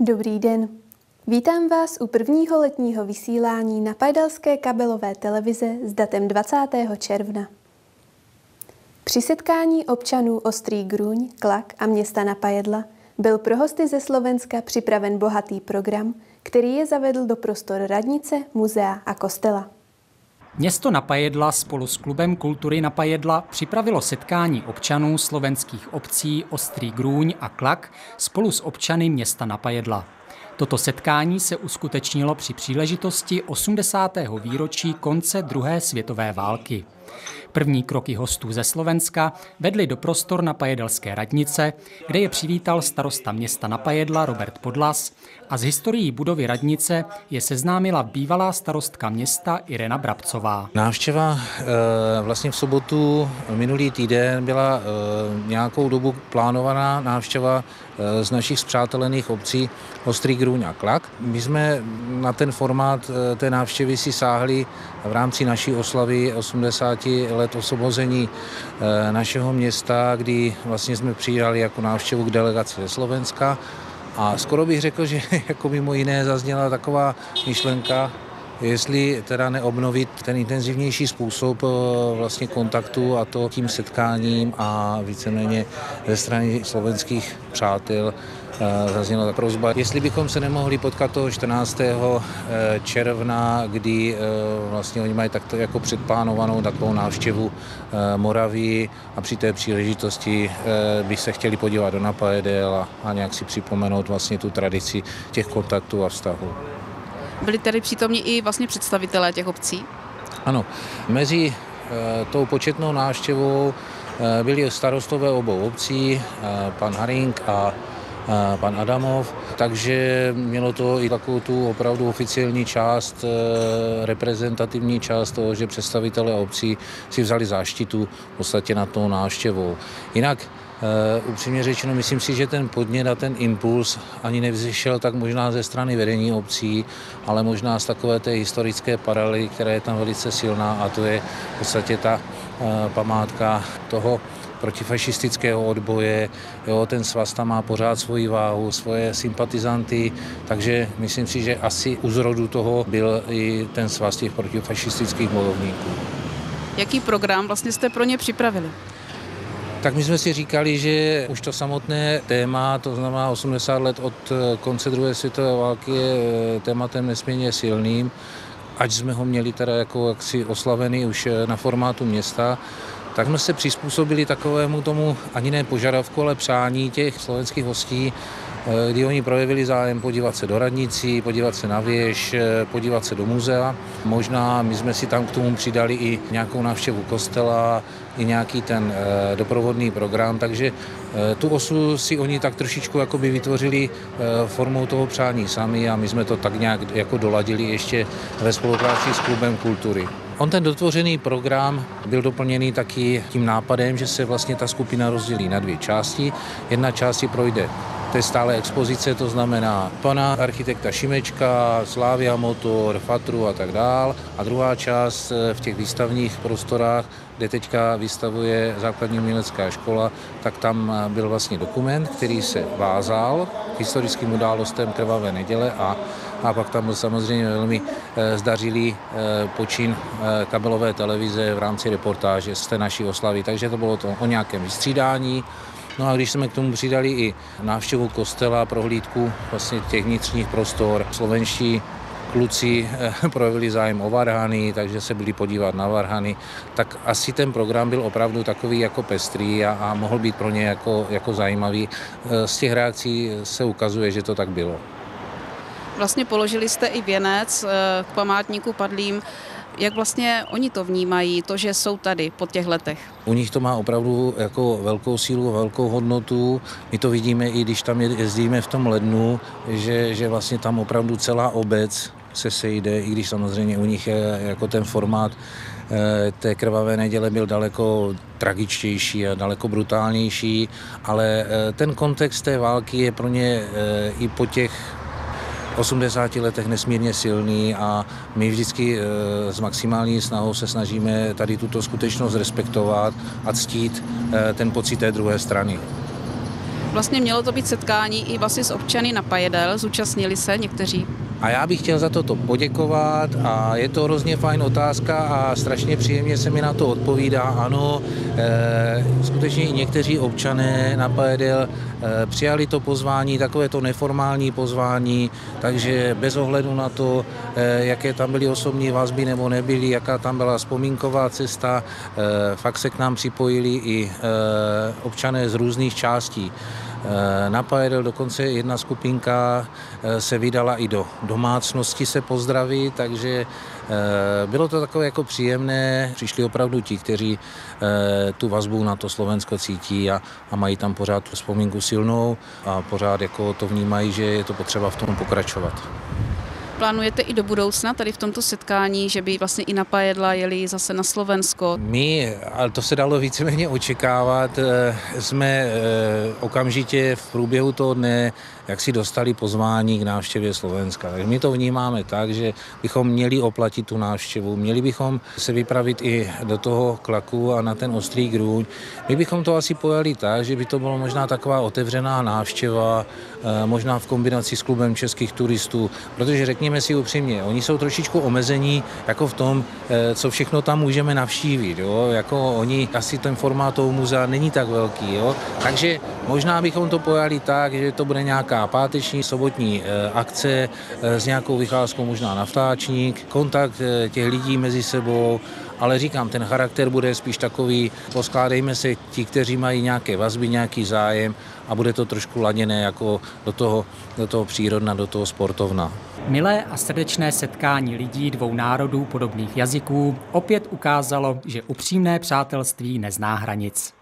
Dobrý den. Vítám vás u prvního letního vysílání Napajedalské kabelové televize s datem 20. června. Při setkání občanů Ostrý Grůň, Klak a města Napajedla byl pro hosty ze Slovenska připraven bohatý program, který je zavedl do prostor radnice, muzea a kostela. Město Napajedla spolu s Klubem kultury Napajedla připravilo setkání občanů slovenských obcí Ostrý Grůň a Klak spolu s občany města Napajedla. Toto setkání se uskutečnilo při příležitosti 80. výročí konce druhé světové války. První kroky hostů ze Slovenska vedly do prostor Napajedelské radnice, kde je přivítal starosta města Napajedla Robert Podlas a s historií budovy radnice je seznámila bývalá starostka města Irena Brabcová. Návštěva vlastně v sobotu minulý týden byla nějakou dobu plánovaná návštěva z našich spřátelených obcí Ostrý Grůň a Klak. My jsme na ten formát té návštěvy si sáhli v rámci naší oslavy 80 let osvobození našeho města, kdy vlastně jsme přijali jako návštěvu k delegaci ze Slovenska. A skoro bych řekl, že jako mimo jiné zazněla taková myšlenka, jestli teda neobnovit ten intenzivnější způsob vlastně kontaktu, a to tím setkáním, a víceméně ze strany slovenských přátel zazněla ta prosba, jestli bychom se nemohli potkat toho 14. června, kdy vlastně oni mají takto jako předplánovanou takovou návštěvu Moravy a při té příležitosti by se chtěli podívat do Napajedel a nějak si připomenout vlastně tu tradici těch kontaktů a vztahů. Byli tady přítomní i vlastně představitelé těch obcí? Ano, mezi tou početnou návštěvou byli starostové obou obcí, pan Haring a pan Adamov, takže mělo to i takovou tu opravdu oficiální část, reprezentativní část toho, že představitelé obcí si vzali záštitu v podstatě nad tou návštěvou. Jinak upřímně řečeno, myslím si, že ten podnět a ten impuls ani nevzešel tak možná ze strany vedení obcí, ale možná z takové té historické paralely, která je tam velice silná, a to je v podstatě ta památka toho protifašistického odboje. Jo, ten svaz tam má pořád svoji váhu, svoje sympatizanty, takže myslím si, že asi u zrodu toho byl i ten svaz těch protifašistických bojovníků. Jaký program vlastně jste pro ně připravili? Tak my jsme si říkali, že už to samotné téma, to znamená 80 let od konce druhé světové války, je tématem nesmírně silným, ať jsme ho měli teda jako jaksi oslavený už na formátu města, tak jsme se přizpůsobili takovému tomu ani ne požadavku, ale přání těch slovenských hostí, kdy oni projevili zájem podívat se do radnicí, podívat se na věž, podívat se do muzea. Možná my jsme si tam k tomu přidali i nějakou návštěvu kostela, i nějaký ten doprovodný program, takže tu osu si oni tak trošičku jakoby vytvořili formou toho přání sami, a my jsme to tak nějak jako doladili ještě ve spolupráci s Klubem kultury. On ten dotvořený program byl doplněný taky tím nápadem, že se vlastně ta skupina rozdělí na dvě části. Jedna část si projde té stále expozice, to znamená pana architekta Šimečka, Slavia Motor, Fatru a tak dál. A druhá část v těch výstavních prostorách, kde teďka vystavuje základní umělecká škola, tak tam byl vlastně dokument, který se vázal k historickým událostem Krvavé neděle, a pak tam byl samozřejmě velmi zdařilý počin kabelové televize v rámci reportáže z té naší oslavy, takže to bylo to o nějakém vystřídání. No a když jsme k tomu přidali i návštěvu kostela, prohlídku vlastně těch vnitřních prostor, slovenští kluci projevili zájem o varhany, takže se byli podívat na varhany, tak asi ten program byl opravdu takový jako pestrý a mohl být pro ně jako zajímavý. Z těch reakcí se ukazuje, že to tak bylo. Vlastně položili jste i věnec k památníku padlým. Jak vlastně oni to vnímají, to, že jsou tady po těch letech? U nich to má opravdu jako velkou sílu, velkou hodnotu. My to vidíme i když tam jezdíme v tom lednu, že vlastně tam opravdu celá obec se sejde, i když samozřejmě u nich je jako ten formát té Krvavé neděle byl daleko tragičtější a daleko brutálnější, ale ten kontext té války je pro ně i po těch 80 letech nesmírně silný, a my vždycky s maximální snahou se snažíme tady tuto skutečnost respektovat a ctít ten pocit té druhé strany. Vlastně mělo to být setkání i vlastně s občany Napajedel, zúčastnili se někteří. A já bych chtěl za toto poděkovat a je to hrozně fajn otázka a strašně příjemně se mi na to odpovídá. Ano, skutečně i někteří občané Napajedel přijali to pozvání, takové to neformální pozvání, takže bez ohledu na to, jaké tam byly osobní vazby nebo nebyly, jaká tam byla vzpomínková cesta, fakt se k nám připojili i občané z různých částí Napajedel, dokonce jedna skupinka se vydala i do domácnosti se pozdravit, takže bylo to takové jako příjemné. Přišli opravdu ti, kteří tu vazbu na to Slovensko cítí a mají tam pořád tu vzpomínku silnou a pořád jako to vnímají, že je to potřeba v tom pokračovat. Plánujete i do budoucna tady v tomto setkání, že by vlastně i Napajedla jeli zase na Slovensko? My, ale to se dalo víceméně očekávat, jsme okamžitě v průběhu toho dne jak si dostali pozvání k návštěvě Slovenska. Takže my to vnímáme tak, že bychom měli oplatit tu návštěvu, měli bychom se vypravit i do toho Klaku a na ten Ostrý Grůň. My bychom to asi pojali tak, že by to bylo možná taková otevřená návštěva, možná v kombinaci s klubem českých turistů, protože řekněme si upřímně, oni jsou trošičku omezení jako v tom, co všechno tam můžeme navštívit. Jo? Jako oni, asi ten formát toho muzea není tak velký. Jo? Takže možná bychom to pojali tak, že to bude nějaká páteční, sobotní akce s nějakou vycházkou možná na Vtáčník, kontakt těch lidí mezi sebou, ale říkám, ten charakter bude spíš takový, poskládejme se ti, kteří mají nějaké vazby, nějaký zájem a bude to trošku laděné jako do toho přírodna, do toho sportovna. Milé a srdečné setkání lidí dvou národů podobných jazyků opět ukázalo, že upřímné přátelství nezná hranic.